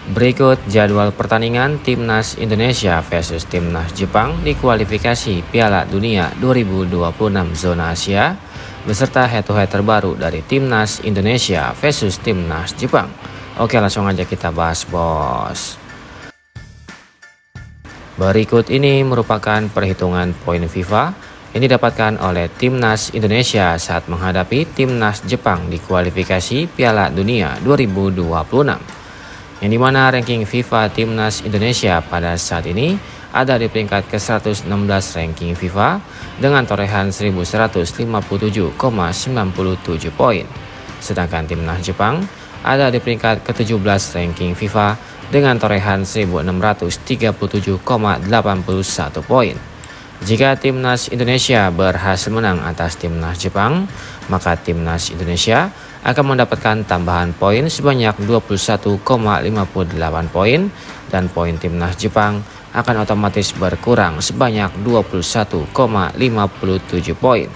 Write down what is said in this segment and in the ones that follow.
Berikut jadwal pertandingan Timnas Indonesia versus Timnas Jepang di kualifikasi Piala Dunia 2026 zona Asia beserta head-to-head terbaru dari Timnas Indonesia versus Timnas Jepang. Oke, langsung aja kita bahas, bos. Berikut ini merupakan perhitungan poin FIFA yang didapatkan oleh Timnas Indonesia saat menghadapi Timnas Jepang di kualifikasi Piala Dunia 2026. Yang dimana ranking FIFA Timnas Indonesia pada saat ini ada di peringkat ke-116 ranking FIFA dengan torehan 1157,97 poin. Sedangkan Timnas Jepang ada di peringkat ke-17 ranking FIFA dengan torehan 1637,81 poin. Jika Timnas Indonesia berhasil menang atas Timnas Jepang, maka Timnas Indonesia akan mendapatkan tambahan poin sebanyak 21,58 poin dan poin Timnas Jepang akan otomatis berkurang sebanyak 21,57 poin.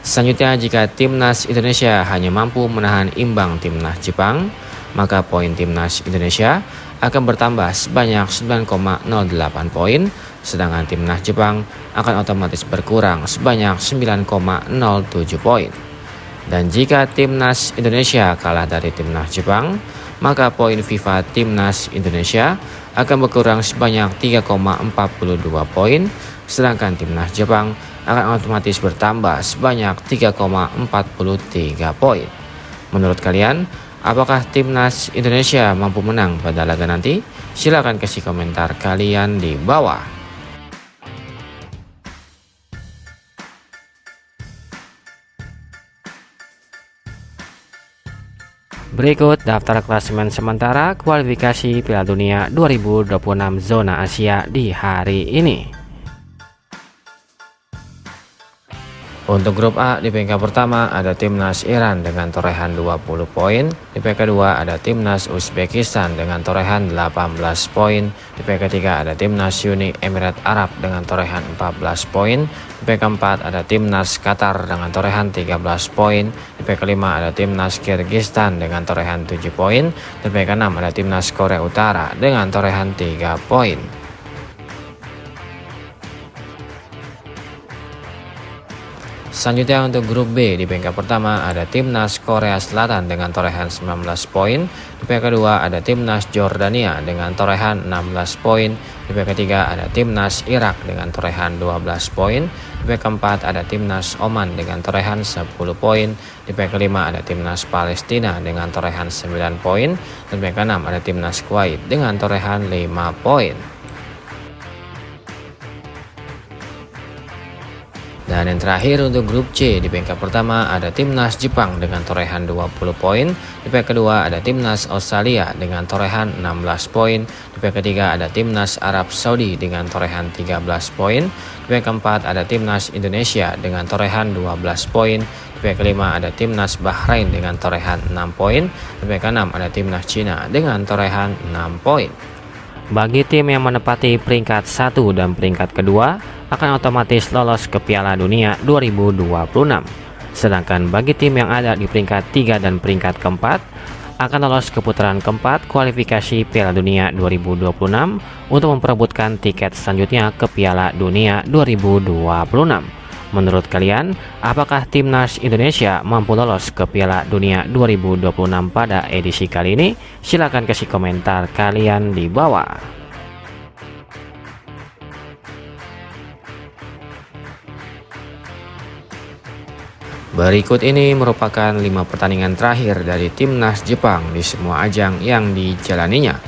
Selanjutnya, jika Timnas Indonesia hanya mampu menahan imbang Timnas Jepang, maka poin Timnas Indonesia akan bertambah sebanyak 9,08 poin, sedangkan Timnas Jepang akan otomatis berkurang sebanyak 9,07 poin. Dan jika Timnas Indonesia kalah dari Timnas Jepang, maka poin FIFA Timnas Indonesia akan berkurang sebanyak 3,42 poin, sedangkan Timnas Jepang akan otomatis bertambah sebanyak 3,43 poin. Menurut kalian, apakah Timnas Indonesia mampu menang pada laga nanti? Silahkan kasih komentar kalian di bawah. Berikut daftar klasemen sementara kualifikasi Piala Dunia 2026 zona Asia di hari ini. Untuk grup A, di peringkat pertama ada Timnas Iran dengan torehan 20 poin. Di peringkat kedua ada Timnas Uzbekistan dengan torehan 18 poin. Di peringkat ketiga ada Timnas Uni Emirat Arab dengan torehan 14 poin. Di peringkat keempat ada Timnas Qatar dengan torehan 13 poin. Di peringkat kelima ada Timnas Kyrgyzstan dengan torehan 7 poin. Di peringkat keenam ada Timnas Korea Utara dengan torehan 3 poin. Selanjutnya untuk grup B, di peringkat pertama ada Timnas Korea Selatan dengan torehan 19 poin. Di peringkat kedua ada Timnas Jordania dengan torehan 16 poin. Di peringkat ketiga ada Timnas Irak dengan torehan 12 poin. Di peringkat keempat ada Timnas Oman dengan torehan 10 poin. Di peringkat kelima ada Timnas Palestina dengan torehan 9 poin. Dan di peringkat keenam ada Timnas Kuwait dengan torehan 5 poin. Dan yang terakhir untuk grup C, di peringkat pertama ada Timnas Jepang dengan torehan 20 poin. Di peringkat kedua ada Timnas Australia dengan torehan 16 poin. Di peringkat ketiga ada Timnas Arab Saudi dengan torehan 13 poin. Di peringkat keempat ada Timnas Indonesia dengan torehan 12 poin. Di peringkat kelima ada Timnas Bahrain dengan torehan 6 poin. Di peringkat keenam ada Timnas Cina dengan torehan 6 poin. Bagi tim yang menempati peringkat 1 dan peringkat kedua akan otomatis lolos ke Piala Dunia 2026. Sedangkan bagi tim yang ada di peringkat 3 dan peringkat keempat akan lolos ke putaran keempat kualifikasi Piala Dunia 2026 untuk memperebutkan tiket selanjutnya ke Piala Dunia 2026. Menurut kalian, apakah Timnas Indonesia mampu lolos ke Piala Dunia 2026 pada edisi kali ini? Silahkan kasih komentar kalian di bawah. Berikut ini merupakan 5 pertandingan terakhir dari Timnas Jepang di semua ajang yang dijalaninya.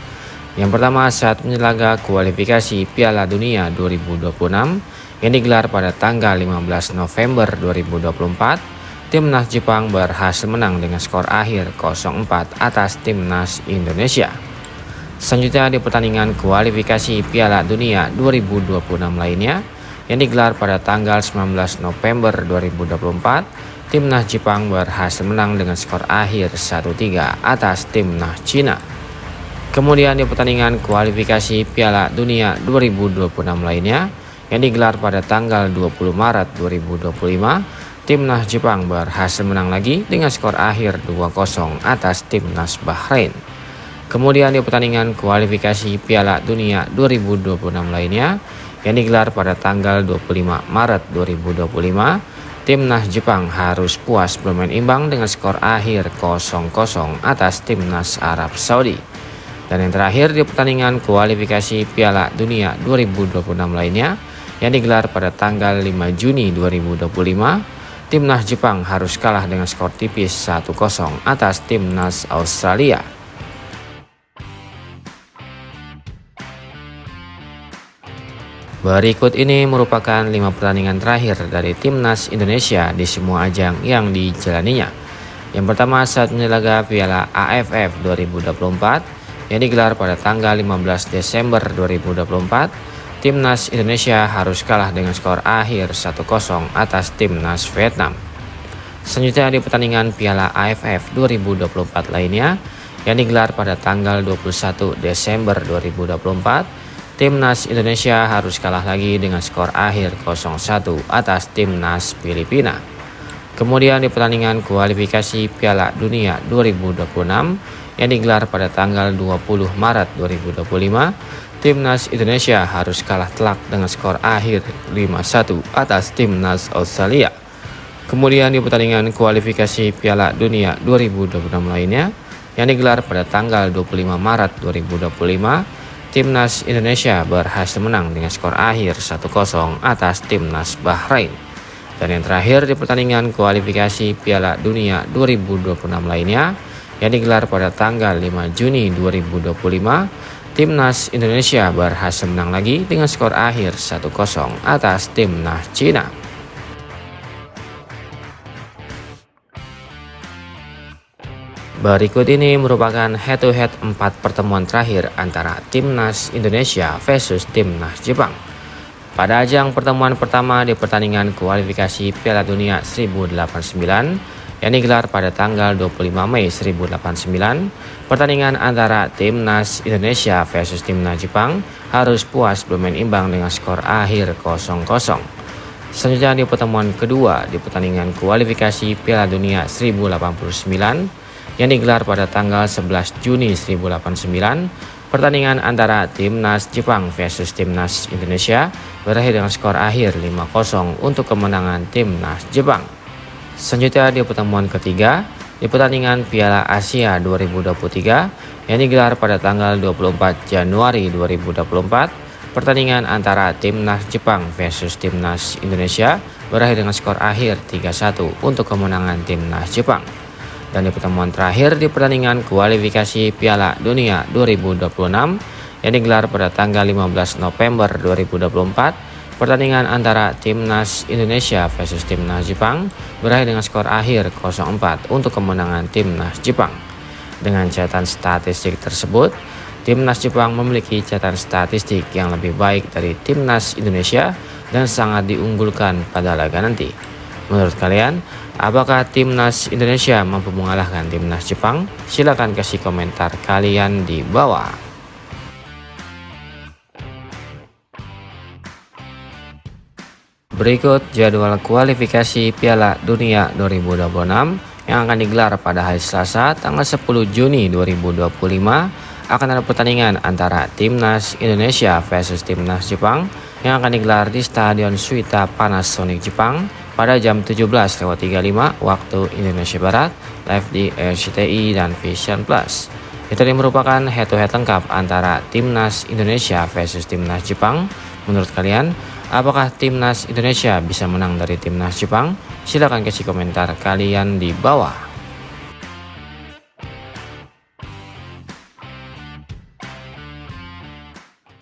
Yang pertama, saat menyelaga kualifikasi Piala Dunia 2026 yang digelar pada tanggal 15 November 2024, Timnas Jepang berhasil menang dengan skor akhir 0-4 atas Timnas Indonesia. Selanjutnya di pertandingan kualifikasi Piala Dunia 2026 lainnya yang digelar pada tanggal 19 November 2024, Timnas Jepang berhasil menang dengan skor akhir 1-3 atas Timnas Cina. Kemudian di pertandingan kualifikasi Piala Dunia 2026 lainnya yang digelar pada tanggal 20 Maret 2025, Timnas Jepang berhasil menang lagi dengan skor akhir 2-0 atas Timnas Bahrain. Kemudian di pertandingan kualifikasi Piala Dunia 2026 lainnya yang digelar pada tanggal 25 Maret 2025, Timnas Jepang harus puas bermain imbang dengan skor akhir 0-0 atas Timnas Arab Saudi. Dan yang terakhir di pertandingan kualifikasi Piala Dunia 2026 lainnya yang digelar pada tanggal 5 Juni 2025, Timnas Jepang harus kalah dengan skor tipis 1-0 atas Timnas Australia. Berikut ini merupakan 5 pertandingan terakhir dari Timnas Indonesia di semua ajang yang dijalaninya. Yang pertama saat menyelaga Piala AFF 2024 yang digelar pada tanggal 15 Desember 2024, Timnas Indonesia harus kalah dengan skor akhir 1-0 atas Timnas Vietnam. Selanjutnya di pertandingan Piala AFF 2024 lainnya yang digelar pada tanggal 21 Desember 2024, Timnas Indonesia harus kalah lagi dengan skor akhir 0-1 atas Timnas Filipina. Kemudian di pertandingan kualifikasi Piala Dunia 2026 yang digelar pada tanggal 20 Maret 2025, Timnas Indonesia harus kalah telak dengan skor akhir 5-1 atas Timnas Australia. Kemudian di pertandingan kualifikasi Piala Dunia 2026 lainnya yang digelar pada tanggal 25 Maret 2025, Timnas Indonesia berhasil menang dengan skor akhir 1-0 atas Timnas Bahrain. Dan yang terakhir di pertandingan kualifikasi Piala Dunia 2026 lainnya yang digelar pada tanggal 5 Juni 2025, Timnas Indonesia berhasil menang lagi dengan skor akhir 1-0 atas Timnas Cina. Berikut ini merupakan head-to-head 4 pertemuan terakhir antara Timnas Indonesia versus Timnas Jepang. Pada ajang pertemuan pertama di pertandingan kualifikasi Piala Dunia 1089 yang digelar pada tanggal 25 Mei 1089, pertandingan antara Timnas Indonesia versus Timnas Jepang harus puas bermain imbang dengan skor akhir 0-0. Selanjutnya di pertemuan kedua di pertandingan kualifikasi Piala Dunia 1089 yang digelar pada tanggal 11 Juni 1089, pertandingan antara Timnas Jepang versus Timnas Indonesia berakhir dengan skor akhir 5-0 untuk kemenangan Timnas Jepang. Selanjutnya di pertemuan ketiga di pertandingan Piala Asia 2023 yang digelar pada tanggal 24 Januari 2024, pertandingan antara Timnas Jepang versus Timnas Indonesia berakhir dengan skor akhir 3-1 untuk kemenangan Timnas Jepang. Dan di pertemuan terakhir di pertandingan kualifikasi Piala Dunia 2026 yang digelar pada tanggal 15 November 2024, pertandingan antara Timnas Indonesia versus Timnas Jepang berakhir dengan skor akhir 0-4 untuk kemenangan Timnas Jepang. Dengan catatan statistik tersebut, Timnas Jepang memiliki catatan statistik yang lebih baik dari Timnas Indonesia dan sangat diunggulkan pada laga nanti. Menurut kalian, apakah Timnas Indonesia mampu mengalahkan Timnas Jepang? Silakan kasih komentar kalian di bawah. Berikut jadwal kualifikasi Piala Dunia 2026 yang akan digelar pada hari Selasa tanggal 10 Juni 2025. Akan ada pertandingan antara Timnas Indonesia versus Timnas Jepang yang akan digelar di Stadion Suita Panasonic Jepang pada jam 17.35 waktu Indonesia Barat, live di RCTI dan Vision Plus. Itu merupakan head-to-head lengkap antara Timnas Indonesia versus Timnas Jepang. Menurut kalian, apakah Timnas Indonesia bisa menang dari Timnas Jepang? Silahkan kasih komentar kalian di bawah.